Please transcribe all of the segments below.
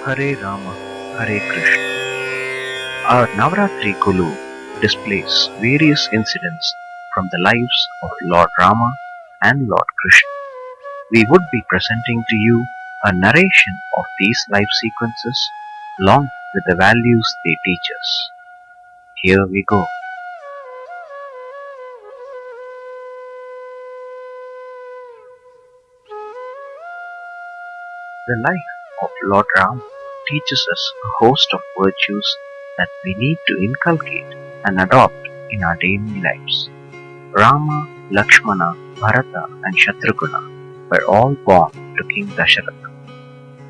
Hare Rama, Hare Krishna. Our Navarathri Golu displays various incidents from the lives of Lord Rama and Lord Krishna. We would be presenting to you a narration of these life sequences along with the values they teach us. Here we go. The life of Lord Rama teaches us a host of virtues that we need to inculcate and adopt in our daily lives. Rama, Lakshmana, Bharata and Shatrugna were all born to King Dasharatha.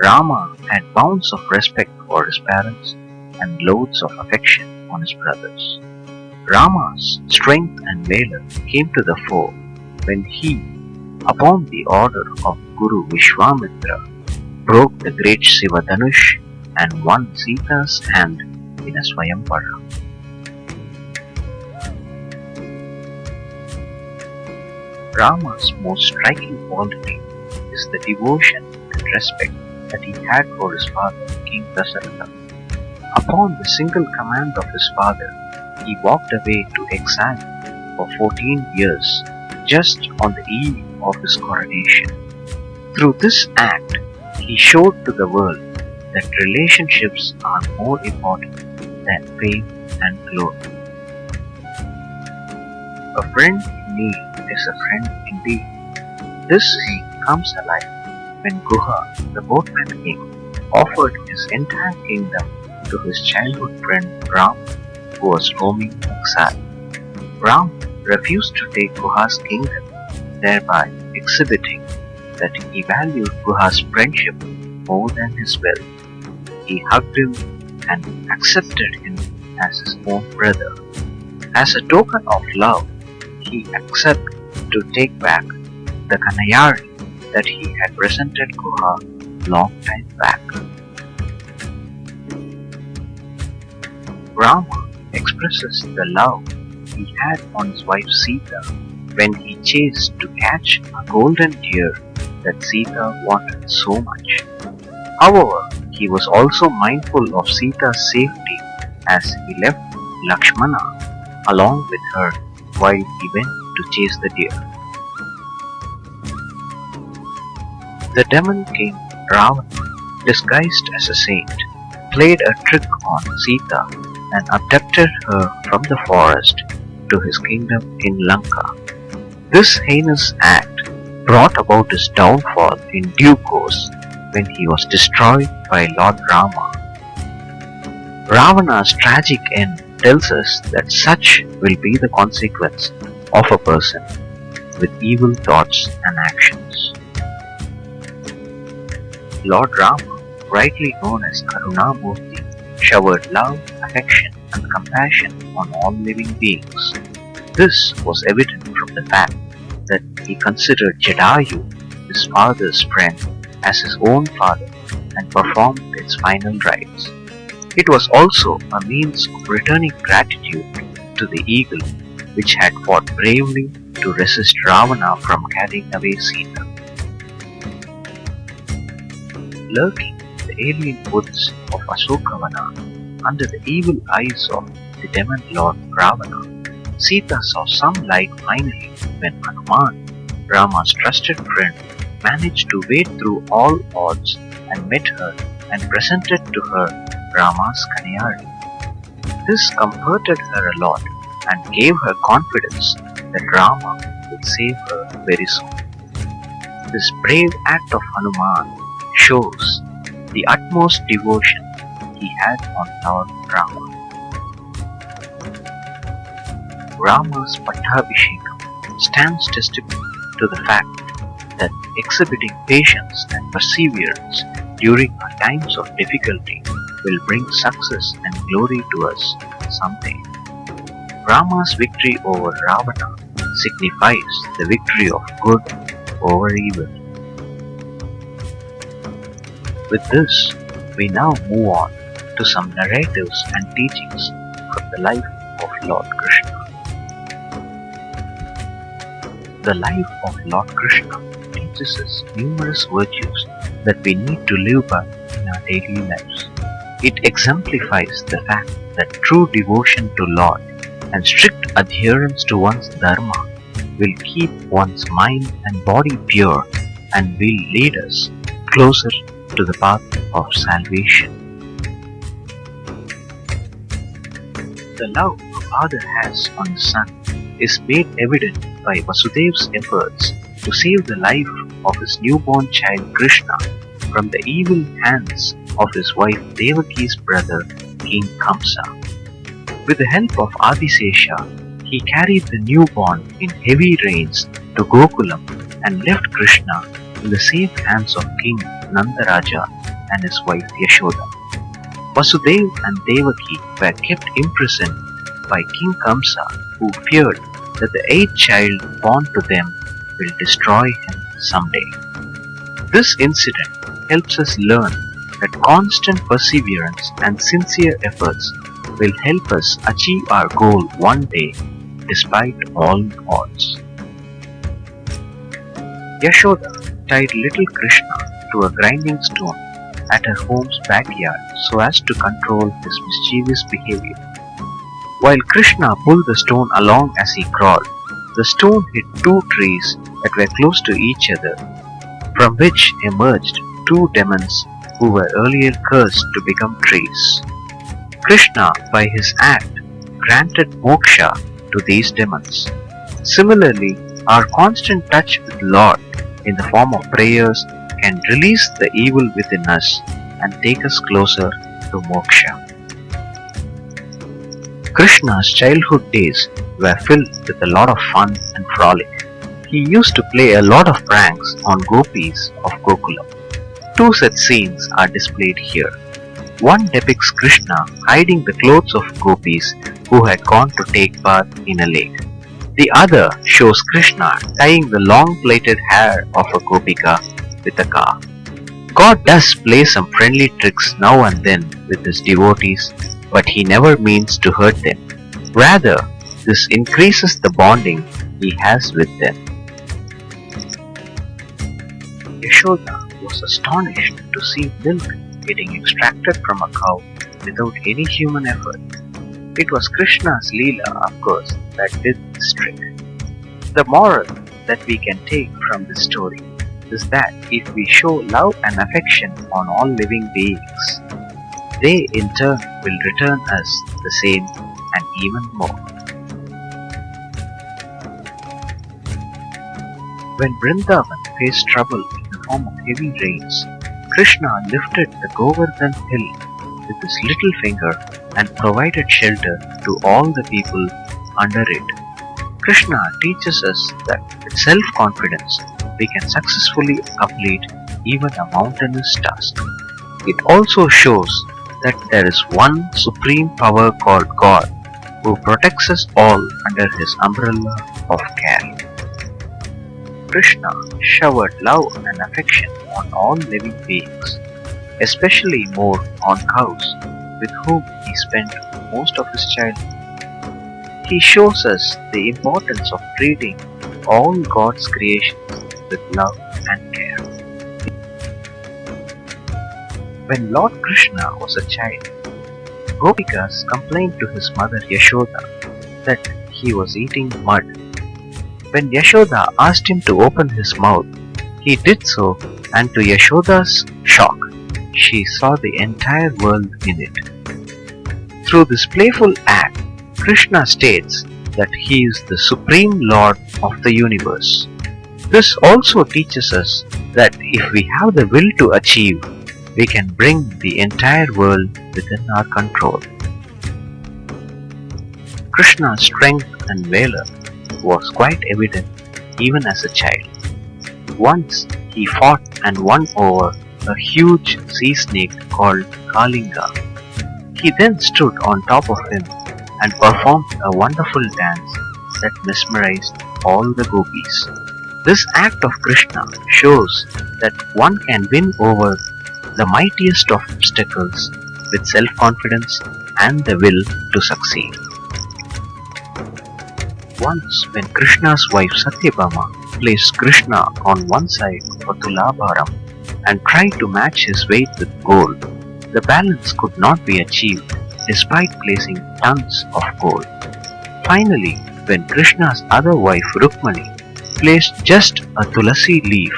Rama had bounds of respect for his parents and loads of affection on his brothers. Rama's strength and valor came to the fore when he, upon the order of Guru Vishwamitra, broke the great Shiva Dhanush and won Sita's hand in a Swayamvara. Rama's most striking quality is the devotion and respect that he had for his father, King Prasanna. Upon the single command of his father, he walked away to exile for 14 years, just on the eve of his coronation. Through this act, he showed to the world that relationships are more important than fame and glory. A friend in need is a friend indeed. This saying comes alive when Guha, the boatman king, offered his entire kingdom to his childhood friend Rama, who was roaming exile. Rama refused to take Guha's kingdom, thereby exhibiting that he valued Guha's friendship more than his wealth. He hugged him and accepted him as his own brother. As a token of love, he accepted to take back the Kanayari that he had presented Guha long time back. Rama expresses the love he had on his wife Sita when he chased to catch a golden deer that Sita wanted so much. However, he was also mindful of Sita's safety as he left Lakshmana along with her while he went to chase the deer. The demon king Ravana, disguised as a saint, played a trick on Sita and abducted her from the forest to his kingdom in Lanka. This heinous act brought about his downfall in due course when he was destroyed by Lord Rama. Ravana's tragic end tells us that such will be the consequence of a person with evil thoughts and actions. Lord Rama, rightly known as Karunamurti, showered love, affection and compassion on all living beings. This was evident from the fact that he considered Jadayu, his father's friend, as his own father and performed its final rites. It was also a means of returning gratitude to the eagle which had fought bravely to resist Ravana from carrying away Sita. Lurking in the alien woods of Asokavana under the evil eyes of the demon lord Ravana, Sita saw some light finally when Hanuman, Rama's trusted friend, managed to wade through all odds and met her and presented to her Rama's Kanayari. This comforted her a lot and gave her confidence that Rama would save her very soon. This brave act of Hanuman shows the utmost devotion he had on Lord Rama. Rama's Pattabhishekam stands testimony to the fact that exhibiting patience and perseverance during our times of difficulty will bring success and glory to us someday. Rama's victory over Ravana signifies the victory of good over evil. With this, we now move on to some narratives and teachings from the life of Lord Krishna. The life of Lord Krishna teaches us numerous virtues that we need to live by in our daily lives. It exemplifies the fact that true devotion to Lord and strict adherence to one's dharma will keep one's mind and body pure and will lead us closer to the path of salvation. The love a father has on his son is made evident by Vasudev's efforts to save the life of his newborn child Krishna from the evil hands of his wife Devaki's brother King Kamsa. With the help of Adisesha, he carried the newborn in heavy rains to Gokulam and left Krishna in the safe hands of King Nandaraja and his wife Yashoda. Vasudev and Devaki were kept imprisoned by King Kamsa, who feared that the eighth child born to them will destroy him someday. This incident helps us learn that constant perseverance and sincere efforts will help us achieve our goal one day despite all odds. Yashoda tied little Krishna to a grinding stone at her home's backyard so as to control his mischievous behavior. While Krishna pulled the stone along as he crawled, the stone hit two trees that were close to each other, from which emerged two demons who were earlier cursed to become trees. Krishna, by his act, granted moksha to these demons. Similarly, our constant touch with Lord in the form of prayers can release the evil within us and take us closer to moksha. Krishna's childhood days were filled with a lot of fun and frolic. He used to play a lot of pranks on gopis of Gokulam. Two such scenes are displayed here. One depicts Krishna hiding the clothes of gopis who had gone to take bath in a lake. The other shows Krishna tying the long plaited hair of a gopika with a car. God does play some friendly tricks now and then with his devotees, but he never means to hurt them. Rather, this increases the bonding he has with them. Yashoda was astonished to see milk getting extracted from a cow without any human effort. It was Krishna's Leela, of course, that did this trick. The moral that we can take from this story is that if we show love and affection on all living beings, they in turn will return us the same and even more. When Vrindavan faced trouble in the form of heavy rains, Krishna lifted the Govardhan hill with his little finger and provided shelter to all the people under it. Krishna teaches us that with self-confidence we can successfully complete even a mountainous task. It also shows that there is one supreme power called God who protects us all under his umbrella of care. Krishna showered love and affection on all living beings, especially more on cows, with whom he spent most of his childhood. He shows us the importance of treating all God's creations with love and care. When Lord Krishna was a child, Gopikas complained to his mother Yashoda that he was eating mud. When Yashoda asked him to open his mouth, he did so, and to Yashoda's shock, she saw the entire world in it. Through this playful act, Krishna states that he is the supreme Lord of the universe. This also teaches us that if we have the will to achieve, we can bring the entire world within our control. Krishna's strength and valor was quite evident even as a child. Once he fought and won over a huge sea snake called Kalinga. He then stood on top of him and performed a wonderful dance that mesmerized all the gopis. This act of Krishna shows that one can win over the mightiest of obstacles with self-confidence and the will to succeed. Once when Krishna's wife Satyabhama placed Krishna on one side of a Tulabharam and tried to match his weight with gold. The balance could not be achieved despite placing tons of gold. Finally, when Krishna's other wife Rukmani placed just a tulasi leaf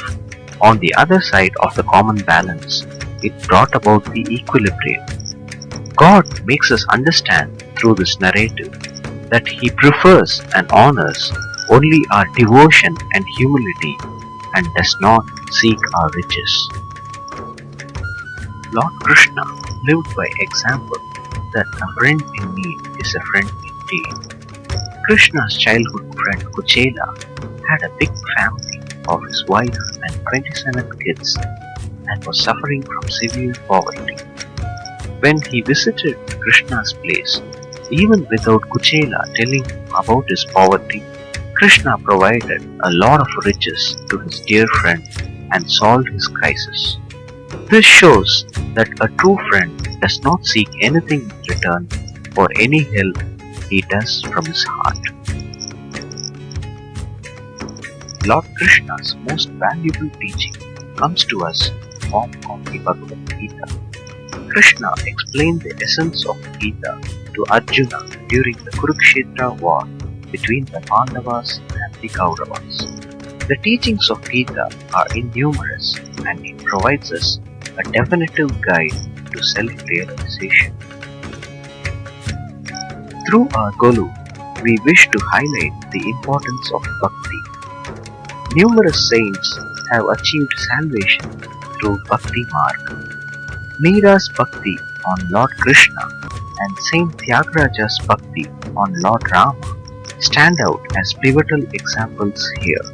on the other side of the common balance, it brought about the equilibrium. God makes us understand through this narrative that He prefers and honors only our devotion and humility and does not seek our riches. Lord Krishna lived by example that a friend in need is a friend indeed. Krishna's childhood friend Kuchela had a big family of his wife and 27 kids and was suffering from severe poverty. When he visited Krishna's place, even without Kuchela telling him about his poverty, Krishna provided a lot of riches to his dear friend and solved his crisis. This shows that a true friend does not seek anything in return for any help he does from his heart. Lord Krishna's most valuable teaching comes to us in the form of the Bhagavad Gita. Krishna explained the essence of Gita to Arjuna during the Kurukshetra war between the Pandavas and the Kauravas. The teachings of Gita are innumerous and it provides us a definitive guide to self-realization. Through our Golu, we wish to highlight the importance of Bhakti. Numerous saints have achieved salvation through Bhakti Marg. Meera's Bhakti on Lord Krishna and Saint Tyagaraja's Bhakti on Lord Rama stand out as pivotal examples here.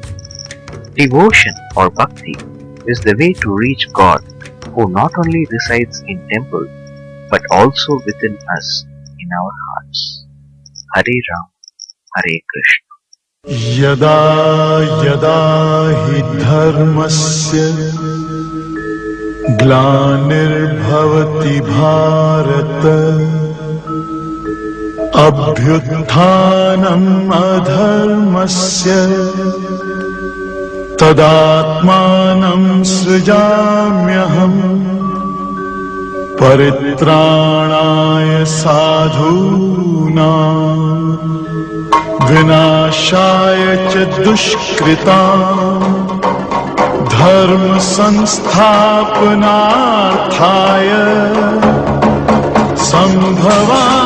Devotion or Bhakti is the way to reach God who not only resides in temple but also within us in our hearts. Hare Rama, Hare Krishna. Yada yada hi dharmasya ग्लानिर्भवति Bharat अभ्युत्थानम् अधर्मस्य तदात्मानं सृजाम्यहम् परित्राणाय साधूनां विनाशाय च दुष्कृताम् धर्म संस्थापनार्थाय संभवामि